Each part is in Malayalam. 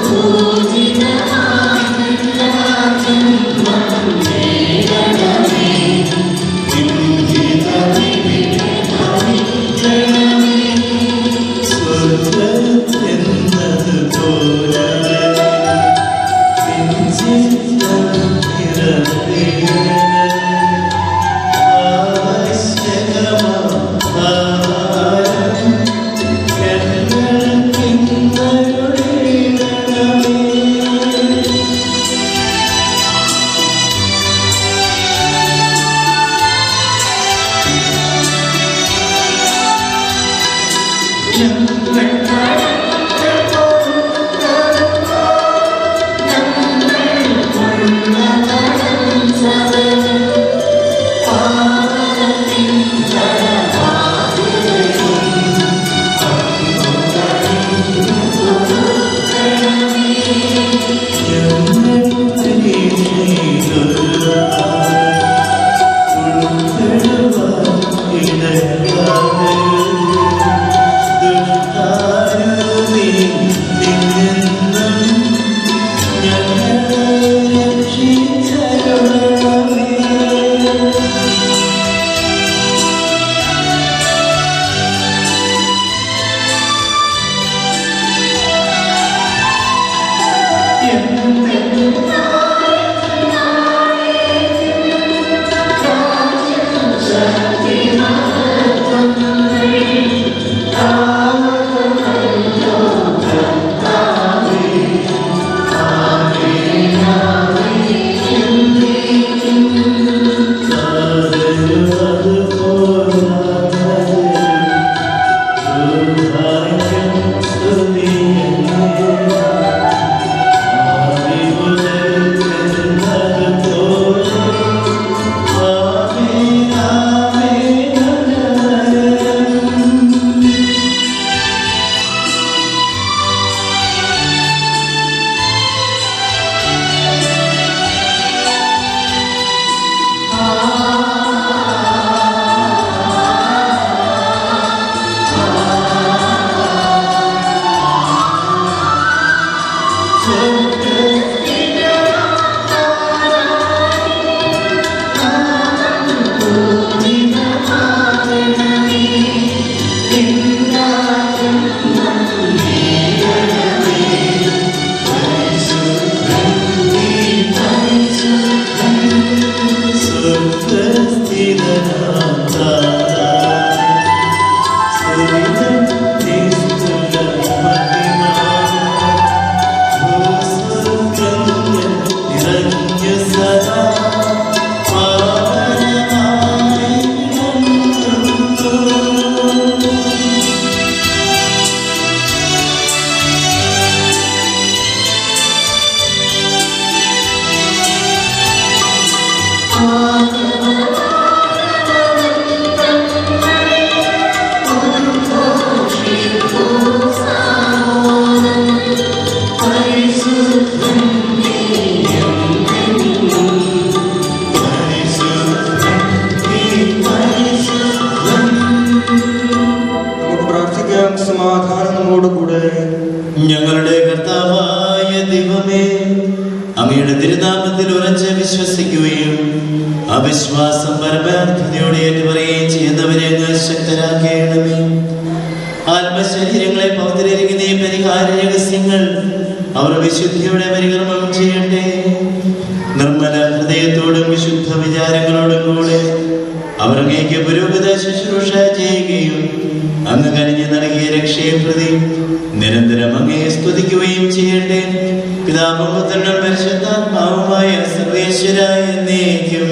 Ojina ഞങ്ങളുടെ കർത്താവായ ദൈവമേ, അങ്ങയുടെ തിരുനാമത്തിൽ ഉറച്ച് വിശ്വസിക്കുകയും അവിശ്വാസം പരമാർത്ഥതയോടെ ഏറ്റുപറയുകയും ചെയ്യുന്നവരെ അങ്ങ് ശക്തരാക്കേണമേ. ആത്മശരീരങ്ങളെ പൗത്രീകരിക്കുന്ന ഈ പരിഹാര രഹസ്യങ്ങൾ അവർ വിശുദ്ധിയോടെ പരികർമ്മം ചെയ്യട്ടെ. നിർമ്മല ഹൃദയത്തോടും വിശുദ്ധ വിചാരങ്ങളോടും കൂടെ അവർ അങ്ങേക്ക് പുരോഗത ശുശ്രൂഷ ചെയ്യുകയും അങ്ങ് കനിഞ്ഞു നൽകിയ രക്ഷയെ പ്രതി നിരന്തരം അങ്ങയെ സ്തുതിക്കുകയും ചെയ്യട്ടെ. പിതാവും പുത്രനും പരിശുദ്ധാത്മാവുമായ സർവേശ്വരായ എന്നേക്കും.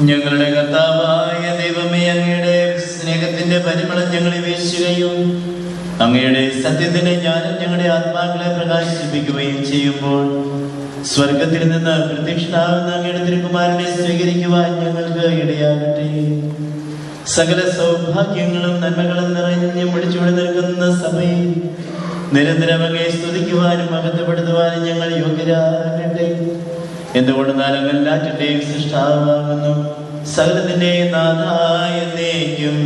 ഞങ്ങളുടെ കർത്താവായ ദൈവമേ, അങ്ങയുടെ സ്നേഹത്തിന്റെ പരിമളം ഞങ്ങളെ വീശുകയും അങ്ങയുടെ സത്യത്തിന്റെ ജ്ഞാനം ഞങ്ങളുടെ ആത്മാക്കളെ പ്രകാശിപ്പിക്കുകയും ചെയ്യുമ്പോൾ സ്വർഗത്തിൽ നിന്ന് പ്രത്യക്ഷനാകുന്ന അങ്ങയുടെ തിരുക്കുമാരനെ സ്വീകരിക്കുവാൻ ഞങ്ങൾക്ക് ഇടയാകട്ടെ. സകല സൗഭാഗ്യങ്ങളും നന്മകളും നിറഞ്ഞു പിടിച്ചുകൊണ്ട് നിൽക്കുന്ന സഭയിൽ നിരന്തരം അങ്ങയെ സ്തുതിക്കുവാനും മഹത്വപ്പെടുത്തുവാനും ഞങ്ങൾ യോഗ്യരാകട്ടെ. എന്തുകൊണ്ടെന്നാൽ അങ്ങ് എല്ലാറ്റിന്റെയും സൃഷ്ടാവാകുന്നു, സകലത്തിന്റെ നാഥായ എന്നേക്കും.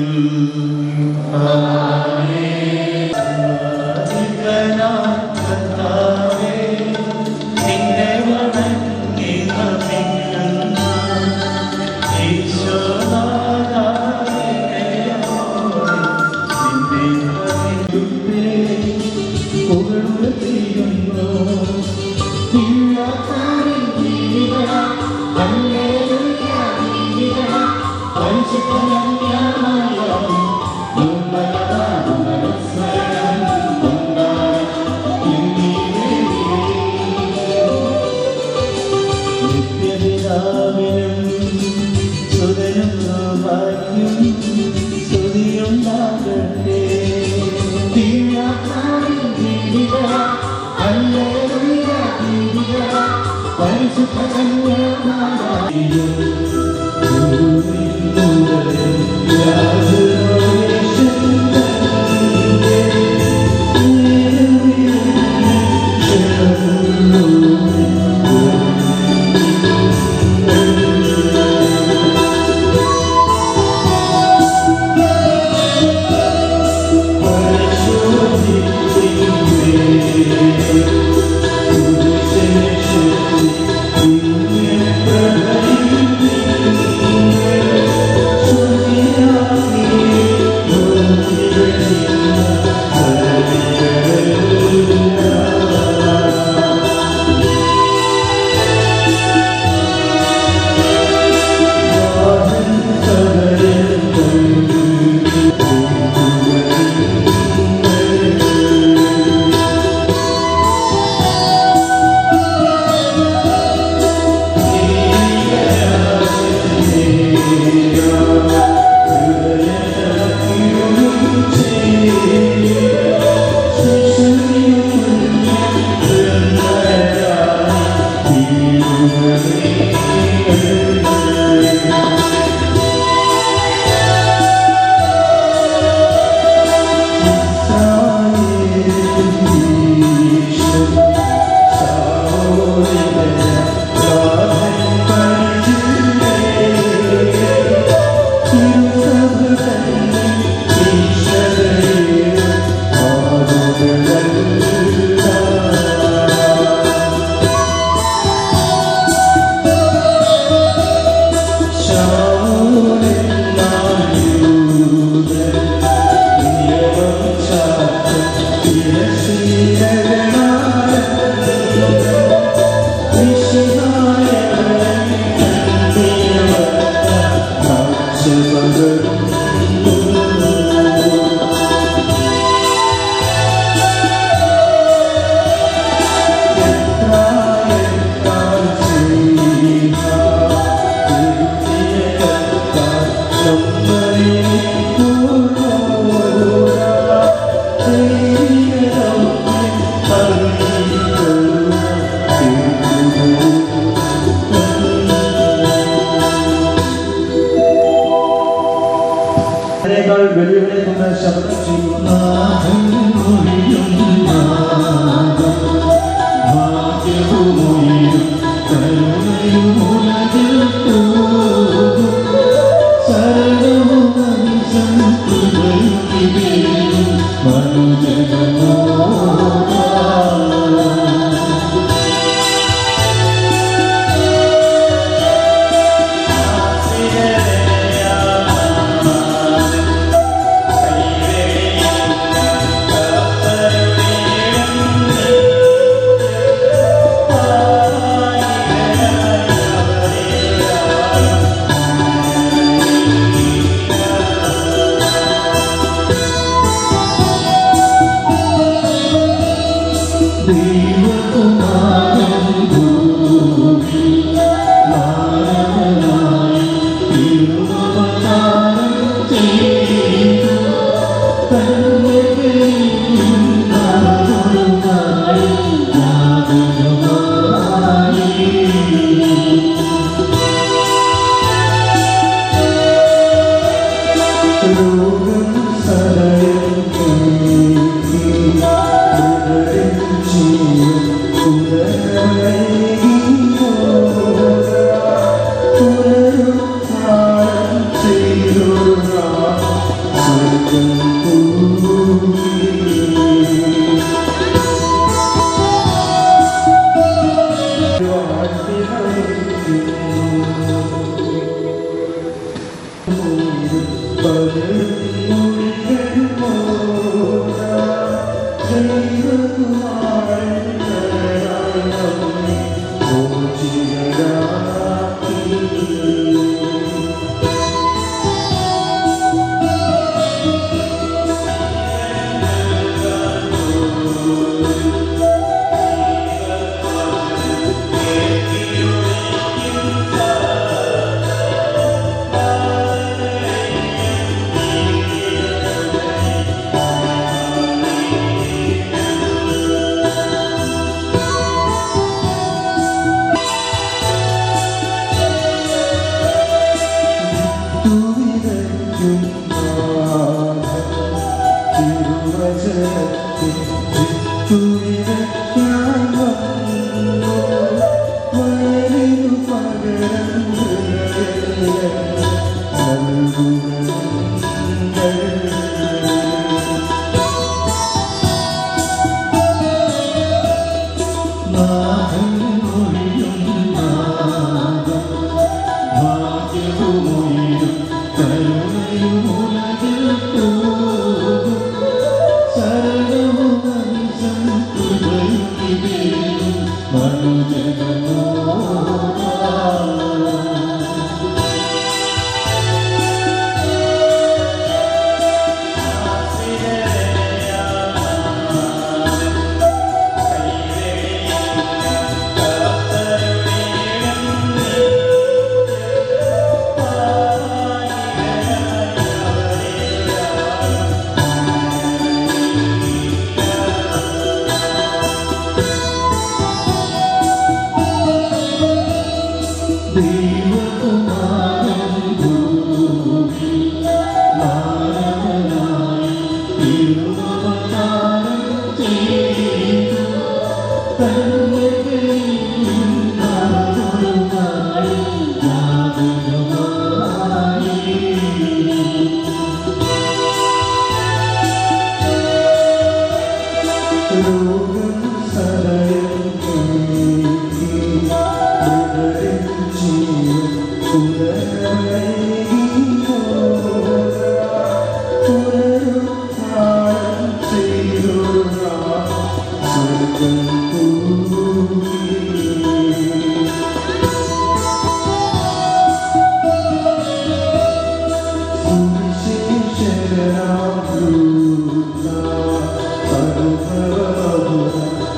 എഴുന്നേൽക്കുന്ന ശബ്ദം ചെയ്യുന്ന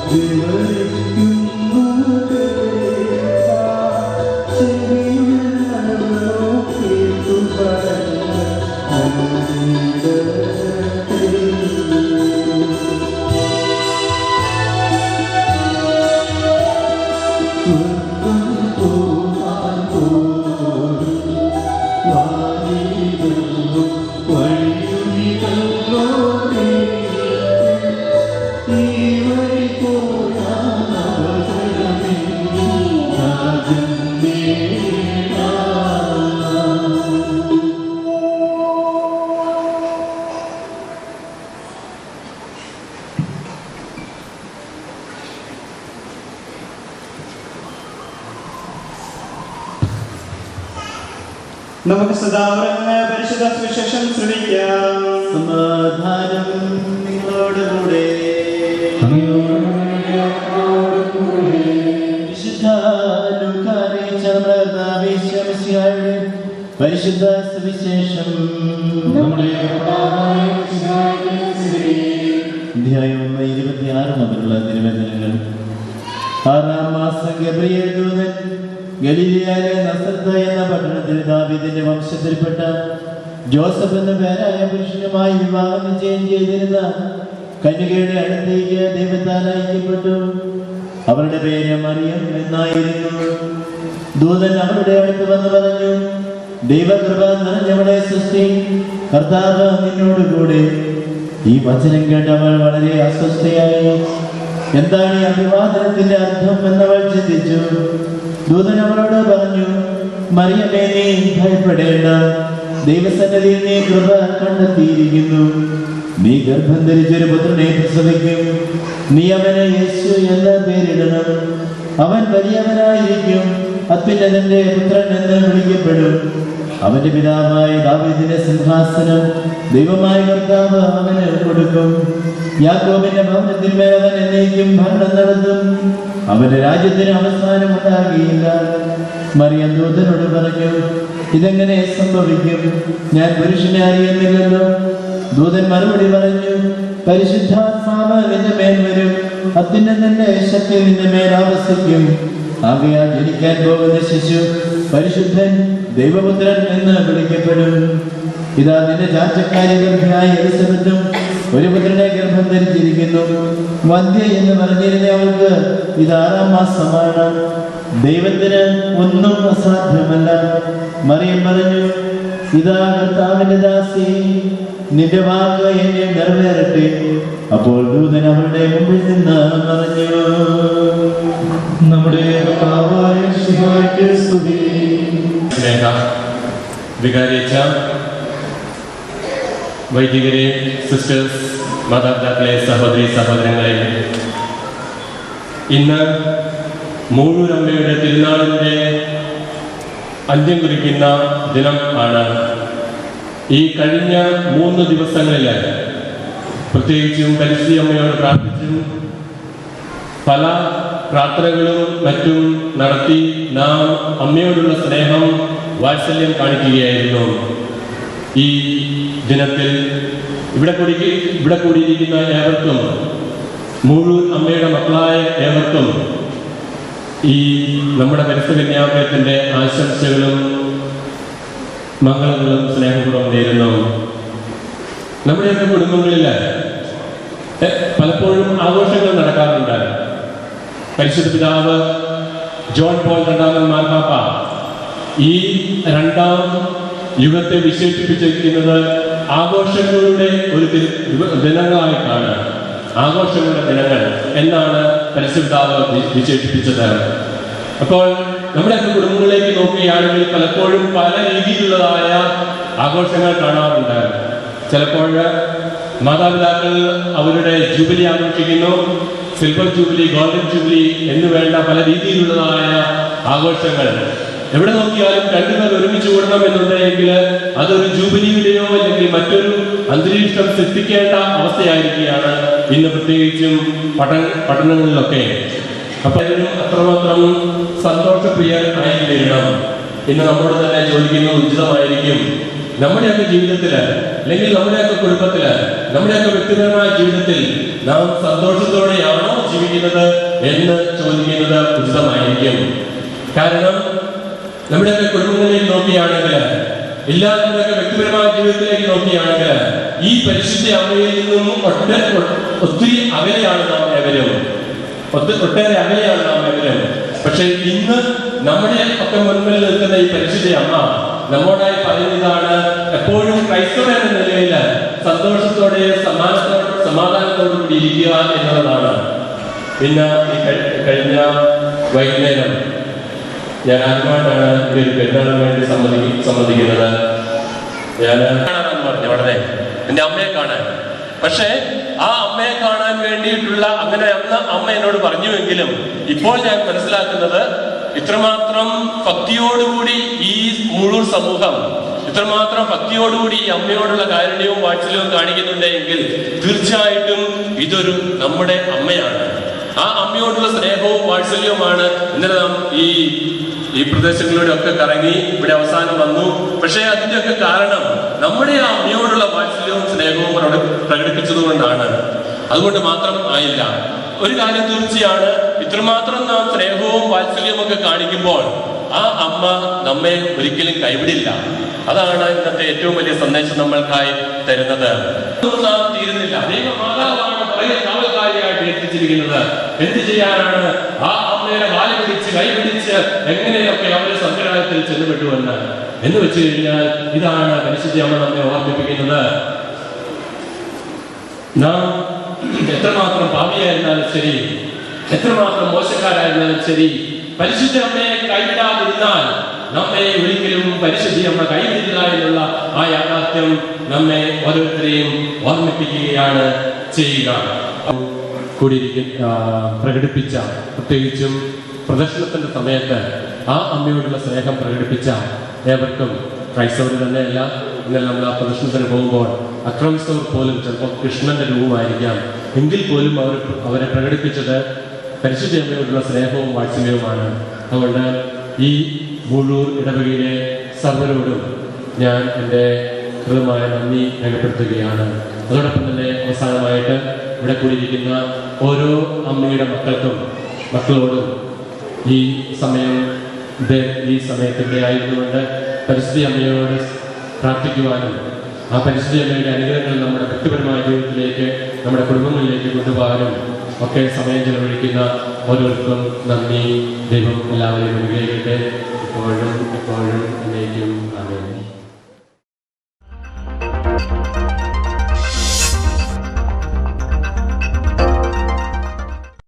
Dear നമുക്ക് സദാവരങ്ങൾ പരിശുദ്ധ സുവിശേഷം ശ്രമിക്കാം. സമാധാനം നിങ്ങളോടുകൂടെ. വിശുദ്ധ ലൂക്കാ അറിയിച്ച നമ്മുടെ കർത്താവ് യേശു മിശിഹായുടെ പരിശുദ്ധ സുവിശേഷം. അധ്യായം 26 മുതലുള്ള തിരുവചനങ്ങൾ. 6-ാം മാസം ഗബ്രിയേൽ ദൂതൻ ഗലീലയിലെ നസറത്ത് എന്ന പട്ടണത്തിൽ ദാവീദിന്റെ വംശത്തിൽപ്പെട്ട ജോസഫ് എന്ന പേരായ പുരുഷനുമായി വിവാഹം നിശ്ചയം ചെയ്തിരുന്ന കന്യകയുടെ അടുത്തേക്ക് ദൈവത്താൽ അയക്കപ്പെട്ടു. അവരുടെ പേര് മറിയം എന്നായിരുന്നു. ദൂതൻ അവരുടെ അടുത്ത് വന്ന് പറഞ്ഞു, ദൈവകൃപ നിറഞ്ഞവളെ സൃഷ്ടി, കർത്താവ് നിന്നോടുകൂടെ. ഈ വചനം കേട്ടവൾ വളരെ അസ്വസ്ഥയായി. എന്താണ് ഈ അഭിവാദനത്തിന്റെ അർത്ഥം എന്നവൾ ചിന്തിച്ചു. ദൂതൻ അവളോട് പറഞ്ഞു, മറിയമേ, നീ ഭയപ്പെടേണ്ട, ദൈവസന്നിധിയിൽ നീ കൃപ കണ്ടെത്തിയിരിക്കുന്നു. നീ ഗർഭം ധരിച്ചൊരു പുത്രനെ പ്രസവിക്കും. നീ അവന് യേശു എന്ന പേരിടണം. അവൻ വലിയവനായിരിക്കും, അത്യുന്നതന്റെ പുത്രൻ എന്ന് വിളിക്കപ്പെടും. അവന്റെ പിതാവായ ദാവീദിന്റെ സിംഹാസനം ദൈവമായ കർത്താവ് അവന് കൊടുക്കും. യാക്കോബിന്റെ ഭവനത്തിന്മേൽ അവൻ എന്നേക്കും ഭരണം നടത്തും. അവന്റെ രാജ്യത്തിന് അവസാനം ഉണ്ടാകുകയില്ല. മറിയം ദൂതനോട് പറഞ്ഞു, ഇതെങ്ങനെ സംഭവിക്കും? ഞാൻ പുരുഷനെ അറിയുന്നില്ലല്ലോ. ദൂതൻ മറുപടി പറഞ്ഞു, പരിശുദ്ധാത്മാവ് നിന്റെ മേൽ വരും, അത്യുന്നതന്റെ ശക്തി നിന്റെ മേൽ ആവസിക്കും. ആകയാൽ ജനിക്കാൻ പോകുന്ന ശിശു പരിശുദ്ധൻ, ദൈവപുത്രൻ എന്ന് വിളിക്കപ്പെടും. ഇതാ നിന്റെ ചാർച്ചക്കാരി ഗർഭിണിയായ എലിസബത്തും ഒരു പുത്രനെ ഗർഭം ധരിച്ചിരിക്കുന്നു. വന്ധ്യ എന്ന് പറഞ്ഞിരുന്ന അവൾക്ക് ഇത് 6-ാം മാസമാണ്. ദൈവത്തിന് ഒന്നും അസാധ്യമല്ല. മറിയം പറഞ്ഞു, ഇതാ കർത്താവിന്റെ ദാസി, നിന്റെ വാക്ക് എന്നെ നിറവേറട്ടെ. അപ്പോൾ ദൂതൻ അവരുടെ മുമ്പിൽ നിന്ന് പറഞ്ഞു. നമ്മുടെ കർത്താവായ യേശുവിന്റെ സ്തുതി. വികാരിച്ച വൈദികരെ, സിസ്റ്റേഴ്സ്, മാതാപിതാക്കളെ, സഹോദരി സഹോദരങ്ങളെ, ഇന്ന് മൂഴൂരമ്മയുടെ തിരുനാളിൻ്റെ അന്ത്യം കുറിക്കുന്ന ദിനം ആണ്. ഈ കഴിഞ്ഞ 3 ദിവസങ്ങളിൽ പ്രത്യേകിച്ചും പരിസ്ഥിതി അമ്മയോട് പ്രാർത്ഥിച്ചും പല പ്രാർത്ഥനകളും മറ്റും നടത്തി നാം അമ്മയോടുള്ള സ്നേഹം, വാത്സല്യം കാണിക്കുകയായിരുന്നു. ഈ ദിനത്തിൽ ഇവിടെ കൂടിയിരിക്കുന്ന ഏവർക്കും, മൂഴൂർ അമ്മയുടെ മക്കളായ ഏവർക്കും ഈ നമ്മുടെ പരിസ്ഥിതിന്യാമയത്തിൻ്റെ ആശംസകളും മംഗളങ്ങളും സ്നേഹപൂർവ്വം നേരുന്നു. നമ്മുടെയൊക്കെ കുടുംബങ്ങളിൽ പലപ്പോഴും ആഘോഷങ്ങൾ നടക്കാറുണ്ട്. പരിശുദ്ധ പിതാവ് ജോൺ പോൾ 2 മാർപ്പാപ്പ ഈ 2ാം യുഗത്തെ വിശേഷിപ്പിച്ചിരിക്കുന്നത് ആഘോഷങ്ങളുടെ ഒരു ദിനങ്ങളായിട്ടാണ്. ആഘോഷങ്ങളുടെ ദിനങ്ങൾ എന്നാണ് പരിശുദ്ധ പിതാവ് വിശേഷിപ്പിച്ചത്. അപ്പോൾ നമ്മുടെയൊക്കെ കുടുംബങ്ങളിലേക്ക് നോക്കുകയാണെങ്കിൽ പലപ്പോഴും പല രീതിയിലുള്ളതായ ആഘോഷങ്ങൾ കാണാറുണ്ട്. ചിലപ്പോൾ മാതാപിതാക്കൾ അവരുടെ ജൂബിലി ആഘോഷിക്കുന്നു, സിൽവർ ജൂബിലി, ഗോൾഡൻ ജൂബിലി എന്ന് വേണ്ട പല രീതിയിലുള്ളതായ ആഘോഷങ്ങൾ. എവിടെ നോക്കിയാലും രണ്ടുപേർ ഒരുമിച്ച് കൂടണം എന്നുണ്ടെങ്കിൽ അതൊരു ജൂബിലിയുടെയോ അല്ലെങ്കിൽ മറ്റൊരു അന്തരീക്ഷം സൃഷ്ടിക്കേണ്ട അവസ്ഥയായിരിക്കുകയാണ് ഇന്ന്, പ്രത്യേകിച്ചും പട്ടണങ്ങളിലൊക്കെ. അപ്പൊ അതിനും അത്രമാത്രം സന്തോഷപ്രിയർ ആയി തീരണം. ഇന്ന് നമ്മളോട് തന്നെ ചോദിക്കുന്നത് ഉചിതമായിരിക്കും. നമ്മുടെയൊക്കെ ജീവിതത്തില് അല്ലെങ്കിൽ നമ്മുടെയൊക്കെ കുടുംബത്തില് നമ്മുടെയൊക്കെ വ്യക്തിപരമായ ജീവിതത്തിൽ നാം സന്തോഷത്തോടെയാണോ ജീവിക്കുന്നത് എന്ന് ചോദിക്കുന്നത് ഉചിതമായിരിക്കും. കാരണം നമ്മുടെയൊക്കെ കുടുംബങ്ങളിലേക്ക് നോക്കിയാണെങ്കിൽ, നമ്മുടെയൊക്കെ വ്യക്തിപരമായ ജീവിതത്തിലേക്ക് നോക്കിയാണെങ്കിൽ ഈ പരിശുദ്ധ അമ്മയിൽ നിന്നും ഒത്തിരി അകലെയാണ് നാം ഏവരും, ഒട്ടേറെ അകലെയാണ് നാം ഏവരും. പക്ഷെ ഇന്ന് നമ്മുടെ ഒക്കെ മുൻപിൽ നിൽക്കുന്ന ഈ പരിശുദ്ധ അമ്മ നമ്മോടായി പറയുന്നതാണ്, എപ്പോഴും ക്രൈസ്തവ എന്ന നിലയിൽ സന്തോഷത്തോടെ സമാധാനത്തോടു കൂടി ഇരിക്കുക എന്നുള്ളതാണ്. പിന്നെ ഈ കഴിഞ്ഞ വൈകുന്നേരം ഞാൻ ആദ്യമായിട്ടാണ് ഈ ഒരു പെരുന്നാളിന് വേണ്ടി സമ്മതിക്കുന്നത്. ഞാൻ കാണാൻ പറഞ്ഞു വളരെ എന്റെ അമ്മയെ കാണാൻ. പക്ഷേ ആ അമ്മയെ കാണാൻ വേണ്ടിയിട്ടുള്ള അങ്ങനെ അന്ന് അമ്മ എന്നോട് പറഞ്ഞുവെങ്കിലും ഇപ്പോൾ ഞാൻ മനസ്സിലാക്കുന്നത് ഇത്രമാത്രം ഭക്തിയോടുകൂടി ഈ മുഴുവൻ സമൂഹം ഇത്രമാത്രം ഭക്തിയോടുകൂടി ഈ അമ്മയോടുള്ള കാരുണ്യവും വാത്സല്യവും കാണിക്കുന്നുണ്ട് എങ്കിൽ തീർച്ചയായിട്ടും ഇതൊരു നമ്മുടെ അമ്മയാണ്. ആ അമ്മയോടുള്ള സ്നേഹവും വാത്സല്യവുമാണ് ഇന്നലെ നാം ഈ പ്രദേശങ്ങളിലൂടെ ഒക്കെ കറങ്ങി ഇവിടെ അവസാനം വന്നു. പക്ഷേ അതിന്റെയൊക്കെ കാരണം നമ്മുടെ ആ അമ്മയോടുള്ള വാത്സല്യവും സ്നേഹവും പ്രകടിപ്പിച്ചതുകൊണ്ടാണ്. അതുകൊണ്ട് മാത്രം ആയില്ല. ഒരു കാര്യം തീർച്ചയാണ്, ഇത്രമാത്രം നാം സ്നേഹവും വാത്സല്യവും ഒക്കെ കാണിക്കുമ്പോൾ ആ അമ്മ നമ്മെ ഒരിക്കലും കൈവിടില്ല. അതാണ് ഇന്നത്തെ ഏറ്റവും വലിയ സന്ദേശം നമ്മൾക്കായി തരുന്നത്. നാം തീരുന്നില്ല. ദൈവമാതാവാണ് പുറകെ കാവൽക്കാരിയായിട്ട് എത്തിച്ചിരിക്കുന്നത്. എന്ത് ചെയ്യാനാണ്? ആ അമ്മയുടെ വാല പിടിച്ച് കൈപിടിച്ച് എങ്ങനെയൊക്കെ അവരെ സംഗ്രഹത്തിൽ ചെന്നുപെട്ടുവെന്ന് എന്ന് വെച്ച് കഴിഞ്ഞാൽ ഇതാണ് പരിശുദ്ധ അമ്മ നമ്മെ ഓർമ്മിപ്പിക്കുന്നത്. നാം എത്രമാത്രം പാപിയായിരുന്നാലും ശരി, എത്രമാത്രം മോശക്കാരായിരുന്നാലും ശരി, പരിശുദ്ധ അമ്മയെ കൈവിടാതിരുന്നാൽ നമ്മെ ഒരിക്കലും പരിശുദ്ധ അമ്മ കൈവിടില്ല എന്നുള്ള ആ യാഥാർത്ഥ്യം നമ്മെ ഓരോരുത്തരെയും ഓർമ്മിപ്പിക്കുകയാണ് ചെയ്യുക. പ്രകടിപ്പിച്ച, പ്രത്യേകിച്ചും പ്രദർശനത്തിന്റെ സമയത്ത് ആ അമ്മയോടുള്ള സ്നേഹം പ്രകടിപ്പിച്ച ഏവർക്കും, ക്രൈസ്തവർ തന്നെയല്ല, ഇന്നലെ നമ്മൾ ആ പ്രദർശനത്തിന് പോകുമ്പോൾ അക്രമിസ്തവർ പോലും ചിലപ്പോൾ കൃഷ്ണന്റെ രൂപമായിരിക്കാം, എങ്കിൽ പോലും അവരെ പ്രകടിപ്പിച്ചത് പരിശുദ്ധ അമ്മയോടുള്ള സ്നേഹവും വാത്സല്യവുമാണ്. അതുകൊണ്ട് ഈ മുഴൂർ ഇടവകയിലെ സർവരോടും ഞാൻ എൻ്റെ ഹൃദയമായ നന്ദി രേഖപ്പെടുത്തുകയാണ്. അതോടൊപ്പം തന്നെ അവസാനമായിട്ട് ഇവിടെ കൂടിയിരിക്കുന്ന ഓരോ അമ്മയുടെ മക്കളോടും ഈ സമയത്തിൻ്റെ ആയതുകൊണ്ട് പരിശുദ്ധ അമ്മയോട് പ്രാർത്ഥിക്കുവാനും ആ പരിശുദ്ധ അമ്മയുടെ അനുഗ്രഹങ്ങൾ നമ്മുടെ വ്യക്തിപരമായ ജീവിതത്തിലേക്ക്, നമ്മുടെ കുടുംബങ്ങളിലേക്ക് കൊണ്ടുപോകാനും ഒക്കെ സമയം ചെലവഴിക്കുന്ന ഓരോരുത്തർക്കും നന്ദി. ദൈവം എല്ലാവരെയും അനുഗ്രഹിക്കട്ടെ. എപ്പോഴും എന്നേക്കും ആമേൻ.